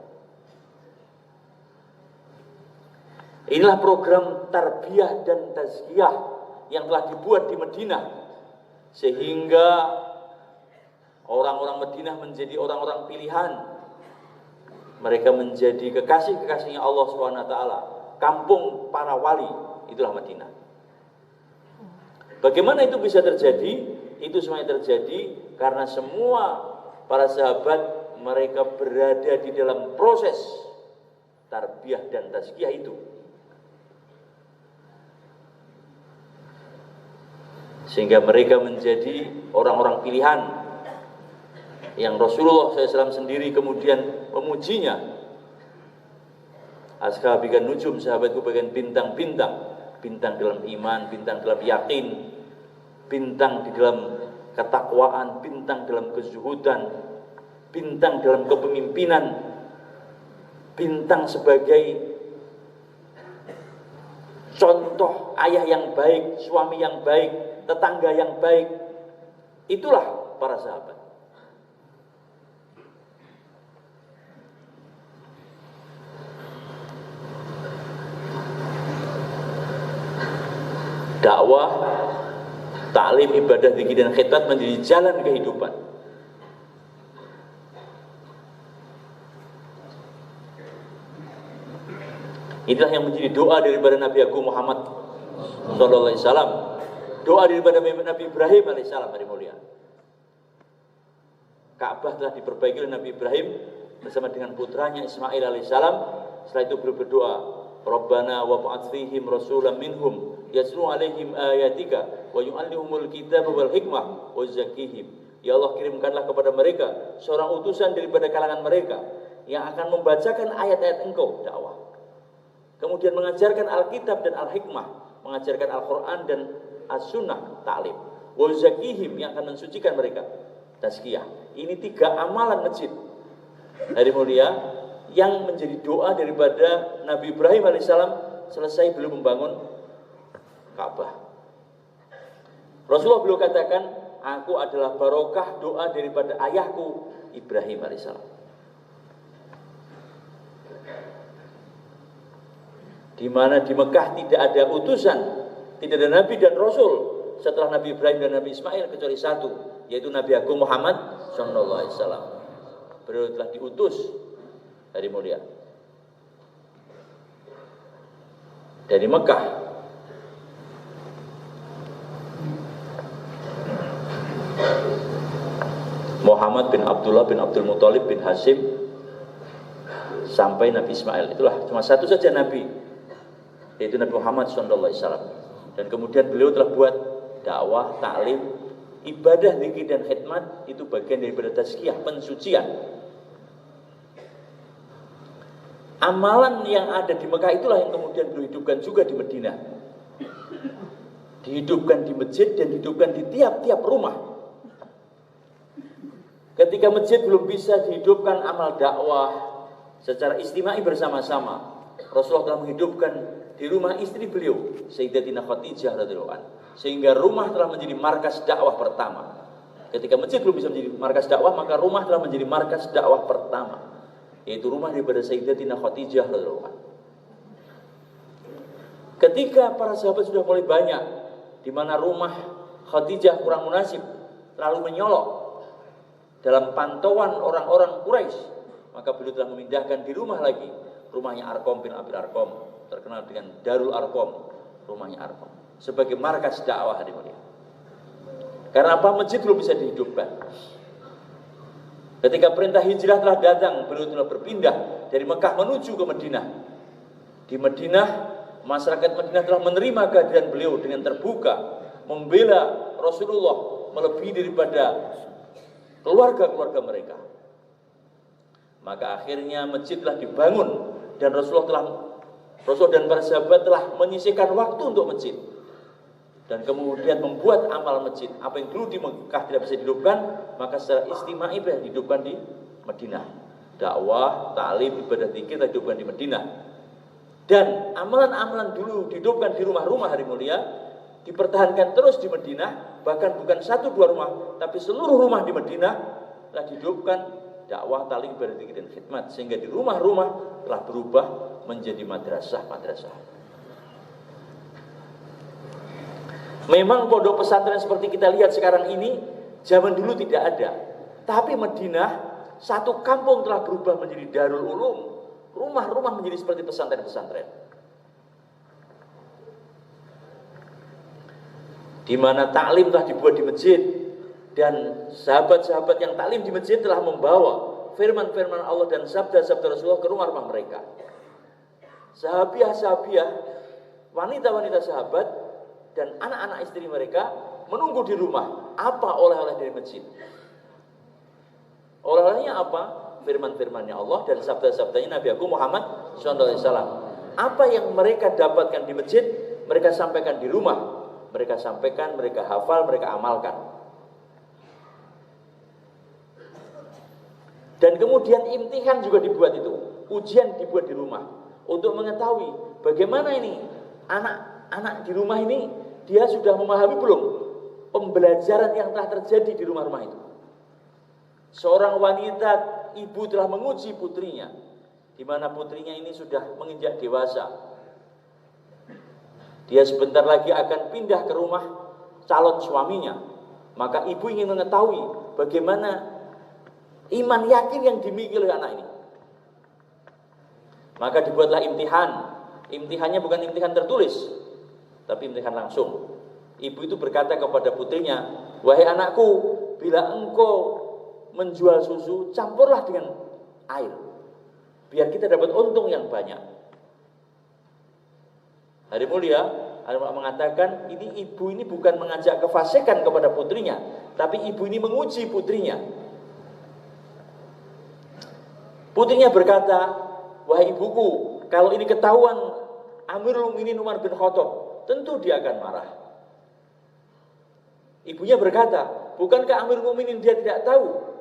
S1: Inilah program tarbiyah dan tazkiyah yang telah dibuat di Madinah, sehingga orang-orang Madinah menjadi orang-orang pilihan. Mereka menjadi kekasih-kekasihnya Allah SWT. Kampung para wali, itulah Madinah. Bagaimana itu bisa terjadi? Itu semuanya terjadi karena semua para sahabat mereka berada di dalam proses tarbiyah dan tazkiyah itu. Sehingga mereka menjadi orang-orang pilihan yang Rasulullah SAW sendiri kemudian memujinya. Ashabikan nujum, sahabatku bagian bintang-bintang. Bintang dalam iman, bintang dalam yakin, bintang di dalam ketakwaan, bintang dalam kezuhudan, bintang dalam kepemimpinan, bintang sebagai contoh ayah yang baik, suami yang baik, tetangga yang baik. Itulah para sahabat. Dakwah, taklim, ibadah, zikir dan khidmat menjadi jalan kehidupan. Inilah yang menjadi doa daripada Nabi Agung Muhammad SAW. Doa daripada Nabi Ibrahim alaihissalam hari mulia. Ka'bah telah diperbaiki oleh Nabi Ibrahim bersama dengan putranya Ismail alaihissalam. Setelah itu beliau berdoa, Rabbana wa ba'ath fihim rasulan minhum yatlu alaihim ayatika wa yu'allimuhumul kitaba wal hikmah wa zakkihim. Ya Allah, kirimkanlah kepada mereka seorang utusan daripada kalangan mereka yang akan membacakan ayat-ayat Engkau, dakwah. Kemudian mengajarkan Alkitab dan Al-Hikmah, mengajarkan Al-Quran dan As-Sunnah, ta'lim. Wa zakkihim, yang akan mensucikan mereka, tazkiyah. Ini 3 amalan masjid hari mulia yang menjadi doa daripada Nabi Ibrahim alaihissalam selesai belum membangun Ka'bah. Rasulullah beliau katakan, aku adalah barokah doa daripada ayahku Ibrahim alaihissalam. Di mana di Mekah tidak ada utusan, tidak ada Nabi dan Rasul setelah Nabi Ibrahim dan Nabi Ismail kecuali satu, yaitu Nabi Agung Muhammad SAW. Beliau telah diutus hari mulia dari Mekah. Muhammad bin Abdullah bin Abdul Muthalib bin Hashim sampai Nabi Ismail. Itulah cuma satu saja Nabi, yaitu Nabi Muhammad SAW. Dan kemudian beliau telah buat dakwah, taklim, ibadah, zikir dan khidmat. Itu bagian daripada tazkiyah, pensucian. Amalan yang ada di Mekah itulah yang kemudian beliau hidupkan juga di Madinah. Dihidupkan di masjid dan dihidupkan di tiap-tiap rumah. Ketika masjid belum bisa dihidupkan amal dakwah secara istimai bersama-sama, Rasulullah telah menghidupkan di rumah istri beliau, Sayyidatina Khadijah radhiyallahu anha, sehingga rumah telah menjadi markas dakwah pertama. Ketika masjid belum bisa menjadi markas dakwah, maka rumah telah menjadi markas dakwah pertama, yaitu rumah daripada Sayyidatina Khadijah radhiyallahu anha. Ketika para sahabat sudah mulai banyak, di mana rumah Khadijah kurang munasib, lalu menyolok dalam pantauan orang-orang Quraisy, maka beliau telah memindahkan di rumah lagi, rumahnya Arqam bin Abil Arqam, terkenal dengan Darul Arqam, rumahnya Arqam, sebagai markas dakwah hari mulia. Karena apa? Masjid belum bisa dihidupkan. Ketika perintah hijrah telah datang, beliau telah berpindah dari Mekah menuju ke Madinah. Di Madinah, masyarakat Madinah telah menerima kehadiran beliau dengan terbuka, membela Rasulullah melebihi daripada keluarga-keluarga mereka. Maka akhirnya masjid telah dibangun dan Rasul dan para sahabat telah menyisihkan waktu untuk masjid. Dan kemudian membuat amal masjid. Apa yang dulu di Mekah tidak bisa dihidupkan, maka secara istimai dihidupkan di Madinah. Dakwah, ta'lim, ibadah zikir dihidupkan di Madinah. Dan amalan-amalan dulu dihidupkan di rumah-rumah hari mulia, dipertahankan terus di Madinah. Bahkan bukan 1-2 rumah, tapi seluruh rumah di Madinah telah dihidupkan dakwah, ta'lim, ibadah zikir dan khidmat. Sehingga di rumah-rumah telah berubah menjadi madrasah-madrasah. Memang pondok pesantren seperti kita lihat sekarang ini zaman dulu tidak ada. Tapi Madinah, satu kampung telah berubah menjadi Darul Ulum. Rumah-rumah menjadi seperti pesantren-pesantren. Di mana taklim telah dibuat di masjid dan sahabat-sahabat yang taklim di masjid telah membawa firman-firman Allah dan sabda-sabda Rasulullah ke rumah-rumah mereka. Sahabiah-sahabiah, wanita-wanita sahabat dan anak-anak istri mereka menunggu di rumah. Apa oleh-oleh dari masjid? Oleh-olehnya apa? Firman-firmannya Allah dan sabda-sabdanya Nabi Agung Muhammad SAW. Apa yang mereka dapatkan di masjid, mereka sampaikan di rumah. Mereka sampaikan, mereka hafal, mereka amalkan. Dan kemudian imtihan juga dibuat itu. Ujian dibuat di rumah. Untuk mengetahui bagaimana ini anak-anak di rumah ini, dia sudah memahami belum pembelajaran yang telah terjadi di rumah-rumah itu. Seorang wanita, ibu telah menguji putrinya, di mana putrinya ini sudah menginjak dewasa. Dia sebentar lagi akan pindah ke rumah calon suaminya. Maka ibu ingin mengetahui bagaimana iman yakin yang dimiliki oleh anak ini. Maka dibuatlah imtihan. Imtihannya bukan imtihan tertulis, tapi imtihan langsung. Ibu itu berkata kepada putrinya, "Wahai anakku, bila engkau menjual susu, campurlah dengan air, biar kita dapat untung yang banyak." Hari mulia, Allah mengatakan, ibu ini bukan mengajak kefasikan kepada putrinya, tapi ibu ini menguji putrinya. Putrinya berkata, "Wahai ibuku, kalau ini ketahuan Amirul Mukminin Umar bin Khattab, tentu dia akan marah." Ibunya berkata, "Bukankah Amirul Mukminin dia tidak tahu?"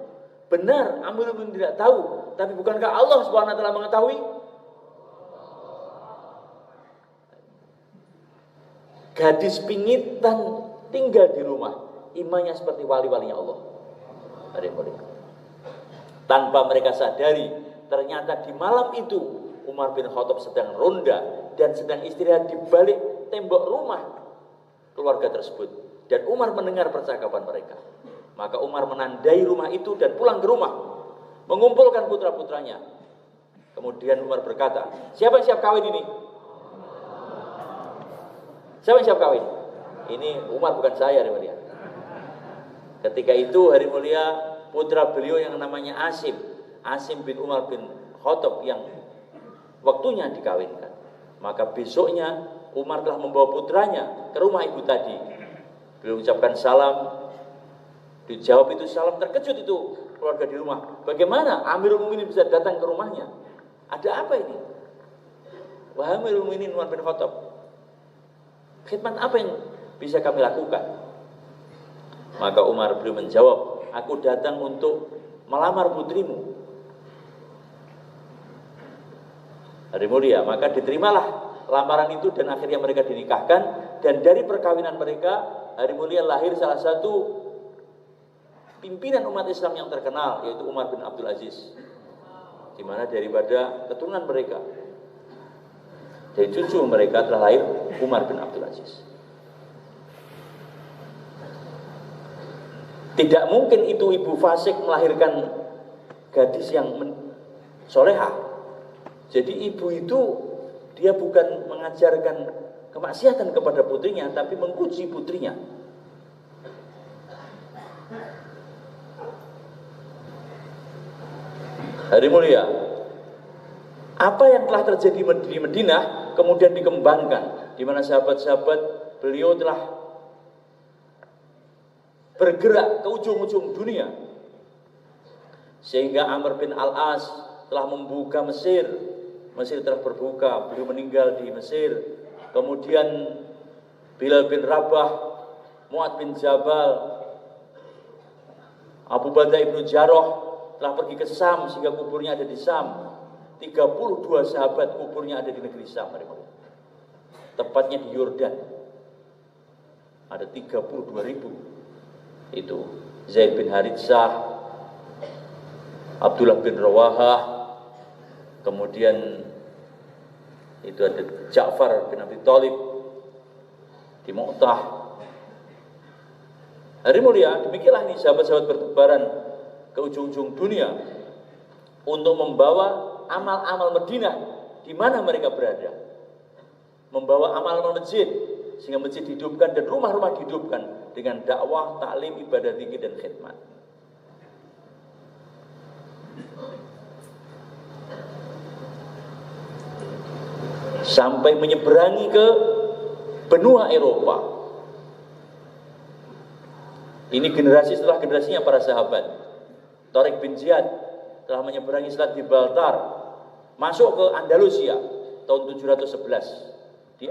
S1: Benar, Amirul Mukminin tidak tahu, tapi bukankah Allah Subhanahu wa taala mengetahui? Gadis pingitan tinggal di rumah, imannya seperti wali-walinya Allah. Tanpa mereka sadari, ternyata di malam itu Umar bin Khattab sedang ronda dan sedang istirahat di balik tembok rumah keluarga tersebut. Dan Umar mendengar percakapan mereka. Maka Umar menandai rumah itu dan pulang ke rumah, mengumpulkan putra-putranya. Kemudian Umar berkata, "Siapa yang siap kawin ini?" Siapa yang siap kawin? Ini Umar, bukan saya, hari mulia. Ketika itu hari mulia, putra beliau yang namanya Asim bin Umar bin Khattab yang waktunya dikawinkan. Maka besoknya Umar telah membawa putranya ke rumah ibu tadi. Beliau ucapkan salam. Dijawab itu salam, terkejut itu keluarga di rumah. Bagaimana Amirul Mukminin bisa datang ke rumahnya? Ada apa ini? Wahai Amirul Mukminin Umar bin Khattab, khidmat apa yang bisa kami lakukan? Maka Umar beliau menjawab, "Aku datang untuk melamar putrimu." Hari mulia, maka diterimalah lamaran itu dan akhirnya mereka dinikahkan. Dan dari perkawinan mereka, hari mulia, lahir salah satu pimpinan umat Islam yang terkenal, yaitu Umar bin Abdul Aziz. Di mana daripada keturunan mereka. Dari cucu mereka telah lahir Umar bin Abdul Aziz. Tidak mungkin itu ibu fasik melahirkan gadis yang solehah. Jadi ibu itu dia bukan mengajarkan kemaksiatan kepada putrinya, tapi menguji putrinya. Hari mulia, apa yang telah terjadi di Madinah kemudian dikembangkan, di mana sahabat-sahabat beliau telah bergerak ke ujung-ujung dunia, sehingga Amr bin Al-As telah membuka Mesir. Mesir telah berbuka, beliau meninggal di Mesir. Kemudian Bilal bin Rabah, Mu'ad bin Jabal, Abu Bakar ibnu Jarrah telah pergi ke Sam, sehingga kuburnya ada di Sam. 32 sahabat kuburnya ada di negeri Sam, tepatnya di Yordan. Ada 32.000. Itu Zaid bin Haritsah, Abdullah bin Rawahah, kemudian itu ada Ja'far bin Abi Thalib di Mu'tah. Hari mulia, demikianlah ini sahabat-sahabat bertebaran ke ujung-ujung dunia untuk membawa amal-amal Madinah di mana mereka berada, membawa amal-amal masjid sehingga masjid dihidupkan dan rumah-rumah dihidupkan dengan dakwah, taklim, ibadah zikir dan khidmat. Sampai menyeberangi ke benua Eropa. Ini generasi setelah generasinya para sahabat. Tariq bin Ziyad telah menyeberangi Selat Gibraltar, masuk ke Andalusia tahun 711.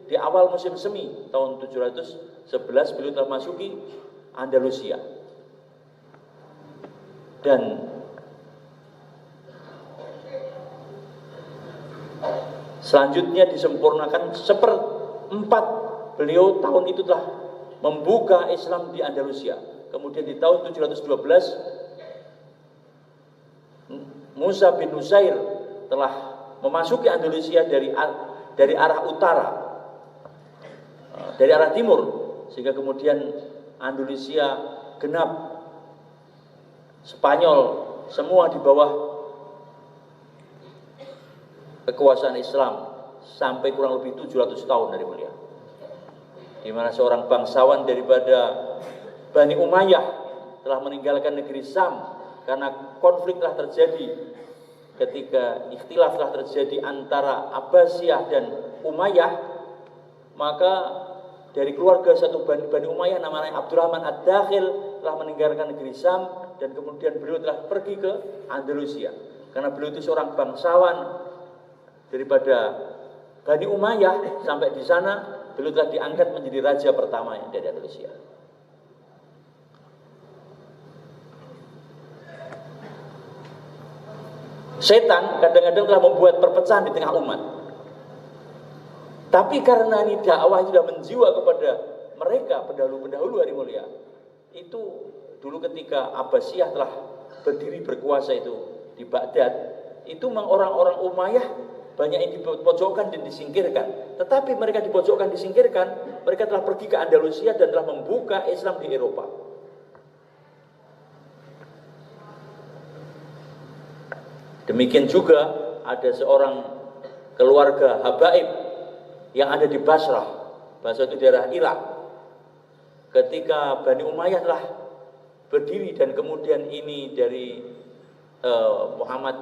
S1: Di awal musim semi tahun 711 beliau telah masuki Andalusia. Dan selanjutnya disempurnakan seperempat beliau tahun itu telah membuka Islam di Andalusia. Kemudian di tahun 712 Musa bin Nusair telah memasuki Andalusia dari arah utara, dari arah timur, sehingga kemudian Andalusia genap, Spanyol semua di bawah kekuasaan Islam sampai kurang lebih 700 tahun dari mulia, di mana seorang bangsawan daripada Bani Umayyah telah meninggalkan negeri Sam karena konflik telah terjadi ketika ikhtilaf telah terjadi antara Abbasiyah dan Umayyah. Maka dari keluarga satu Bani Umayyah namanya Abdurrahman Ad-Dakhil telah meninggalkan negeri Sam dan kemudian beliau telah pergi ke Andalusia karena beliau itu seorang bangsawan daripada Bani Umayyah. Sampai di sana beliau telah diangkat menjadi raja pertama yang dari Andalusia. Setan kadang-kadang telah membuat perpecahan di tengah umat. Tapi karena ini dakwah sudah menjiwa kepada mereka pendahulu-pendahulu hari mulia. Itu dulu ketika Abbasiyah telah berdiri berkuasa itu di Baghdad, itu memang orang-orang Umayyah banyak yang dipojokkan dan disingkirkan. Tetapi mereka dipojokkan, disingkirkan, mereka telah pergi ke Andalusia dan telah membuka Islam di Eropa. Demikian juga ada seorang keluarga Habaib yang ada di Basrah. Basrah itu daerah Irak. Ketika Bani Umayyah telah berdiri dan kemudian ini dari Muhammad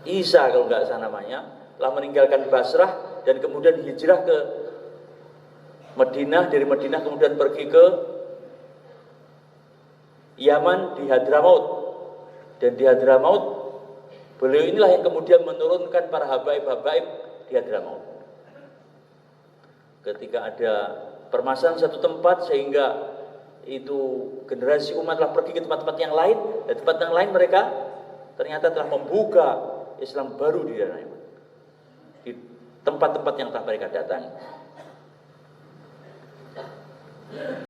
S1: Isa kalau nggak salah namanya, telah meninggalkan Basrah dan kemudian hijrah ke Madinah, dari Madinah kemudian pergi ke Yaman di Hadramaut. Dan di Hadramaut beliau inilah yang kemudian menurunkan para habaib-habaib di Hadramaut. Ketika ada permasalahan satu tempat sehingga itu generasi umat telah pergi ke tempat-tempat yang lain, dan tempat yang lain mereka ternyata telah membuka Islam baru di daerah itu, di tempat-tempat yang telah mereka datangi.